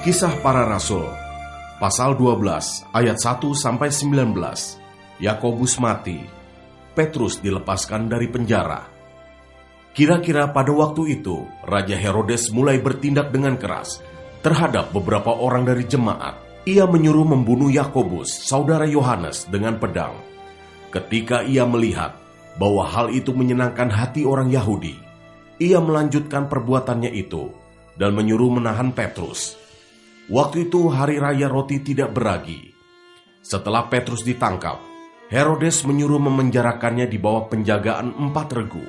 Kisah Para Rasul, pasal 12, ayat 1-19. Yakobus mati, Petrus dilepaskan dari penjara. Kira-kira pada waktu itu, Raja Herodes mulai bertindak dengan keras terhadap beberapa orang dari jemaat. Ia menyuruh membunuh Yakobus, saudara Yohanes, dengan pedang. Ketika ia melihat bahwa hal itu menyenangkan hati orang Yahudi, ia melanjutkan perbuatannya itu dan menyuruh menahan Petrus. Waktu itu hari raya roti tidak beragi. Setelah Petrus ditangkap, Herodes menyuruh memenjarakannya di bawah penjagaan 4 regu,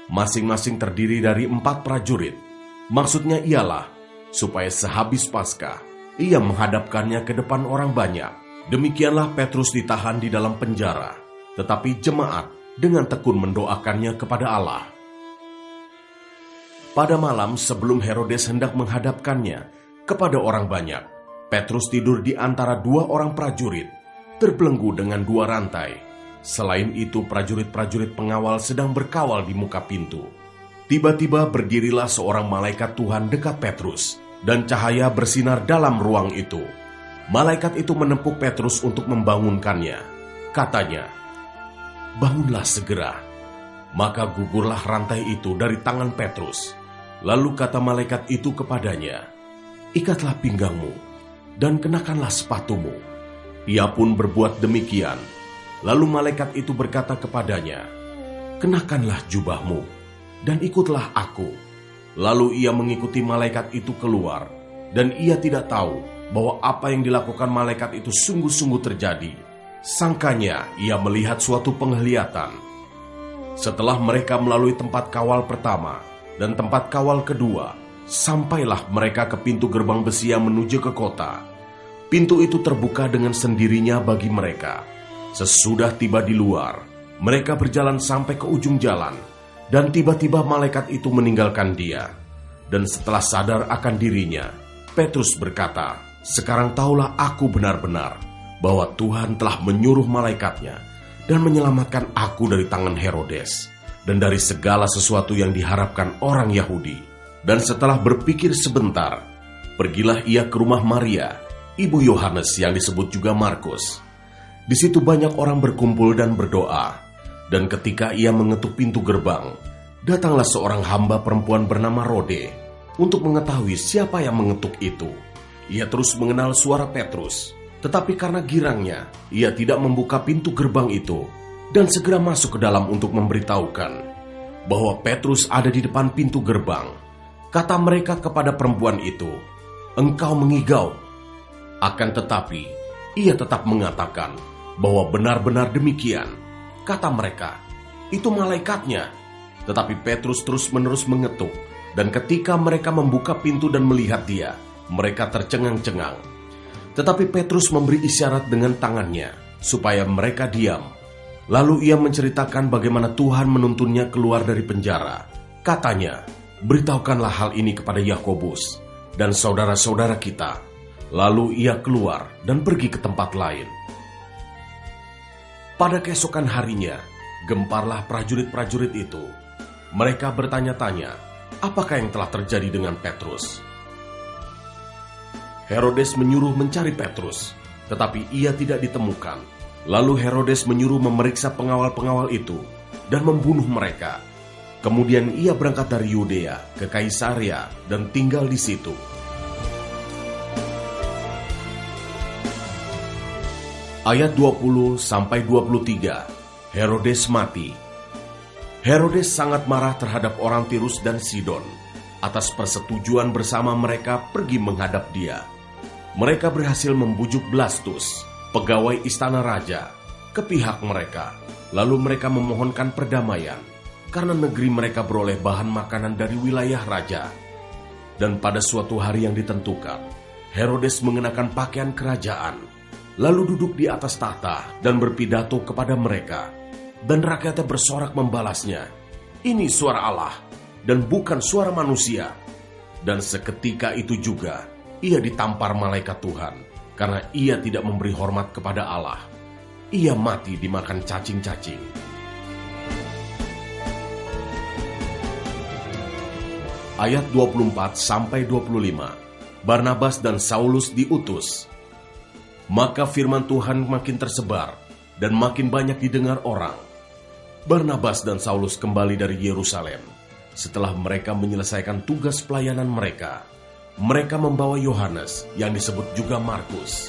masing-masing terdiri dari 4 prajurit. Maksudnya ialah supaya sehabis Paskah ia menghadapkannya ke depan orang banyak. Demikianlah Petrus ditahan di dalam penjara, tetapi jemaat dengan tekun mendoakannya kepada Allah. Pada malam sebelum Herodes hendak menghadapkannya kepada orang banyak, Petrus tidur di antara 2 orang prajurit, terbelenggu dengan 2 rantai. Selain itu, prajurit-prajurit pengawal sedang berkawal di muka pintu. Tiba-tiba berdirilah seorang malaikat Tuhan dekat Petrus, dan cahaya bersinar dalam ruang itu. Malaikat itu menepuk Petrus untuk membangunkannya. Katanya, "Bangunlah segera." Maka gugurlah rantai itu dari tangan Petrus. Lalu kata malaikat itu kepadanya, "Ikatlah pinggangmu dan kenakanlah sepatumu." Ia pun berbuat demikian. Lalu malaikat itu berkata kepadanya, "Kenakanlah jubahmu dan ikutlah aku." Lalu ia mengikuti malaikat itu keluar, dan ia tidak tahu bahwa apa yang dilakukan malaikat itu sungguh-sungguh terjadi. Sangkanya ia melihat suatu penglihatan. Setelah mereka melalui tempat kawal pertama dan tempat kawal kedua, sampailah mereka ke pintu gerbang besi yang menuju ke kota. Pintu itu terbuka dengan sendirinya bagi mereka. Sesudah tiba di luar, mereka berjalan sampai ke ujung jalan, dan tiba-tiba malaikat itu meninggalkan dia. Dan setelah sadar akan dirinya, Petrus berkata, "Sekarang tahulah aku benar-benar bahwa Tuhan telah menyuruh malaikatnya dan menyelamatkan aku dari tangan Herodes dan dari segala sesuatu yang diharapkan orang Yahudi." Dan setelah berpikir sebentar, pergilah ia ke rumah Maria, ibu Yohanes yang disebut juga Markus. Di situ banyak orang berkumpul dan berdoa. Dan ketika ia mengetuk pintu gerbang, datanglah seorang hamba perempuan bernama Rode untuk mengetahui siapa yang mengetuk itu. Ia terus mengenal suara Petrus, tetapi karena girangnya, ia tidak membuka pintu gerbang itu dan segera masuk ke dalam untuk memberitahukan bahwa Petrus ada di depan pintu gerbang. Kata mereka kepada perempuan itu, "Engkau mengigau." Akan tetapi, ia tetap mengatakan bahwa benar-benar demikian. Kata mereka, "Itu malaikatnya." Tetapi Petrus terus-menerus mengetuk, dan ketika mereka membuka pintu dan melihat dia, mereka tercengang-cengang. Tetapi Petrus memberi isyarat dengan tangannya supaya mereka diam. Lalu ia menceritakan bagaimana Tuhan menuntunnya keluar dari penjara. Katanya, "Beritahukanlah hal ini kepada Yakobus dan saudara-saudara kita." Lalu ia keluar dan pergi ke tempat lain. Pada keesokan harinya, gemparlah prajurit-prajurit itu. Mereka bertanya-tanya, apakah yang telah terjadi dengan Petrus. Herodes menyuruh mencari Petrus, tetapi ia tidak ditemukan. Lalu Herodes menyuruh memeriksa pengawal-pengawal itu dan membunuh mereka. Kemudian ia berangkat dari Yudea ke Kaisarea dan tinggal di situ. Ayat 20-23, Herodes mati. Herodes sangat marah terhadap orang Tirus dan Sidon. Atas persetujuan bersama mereka pergi menghadap dia. Mereka berhasil membujuk Blastus, pegawai istana raja, ke pihak mereka. Lalu mereka memohonkan perdamaian, karena negeri mereka beroleh bahan makanan dari wilayah raja. Dan pada suatu hari yang ditentukan, Herodes mengenakan pakaian kerajaan, lalu duduk di atas tahta dan berpidato kepada mereka. Dan rakyatnya bersorak membalasnya, "Ini suara Allah dan bukan suara manusia." Dan seketika itu juga ia ditampar malaikat Tuhan, karena ia tidak memberi hormat kepada Allah. Ia mati dimakan cacing-cacing. Ayat 24-25. Barnabas dan Saulus diutus. Maka firman Tuhan makin tersebar dan makin banyak didengar orang. Barnabas dan Saulus kembali dari Yerusalem. Setelah mereka menyelesaikan tugas pelayanan mereka, mereka membawa Yohanes yang disebut juga Markus.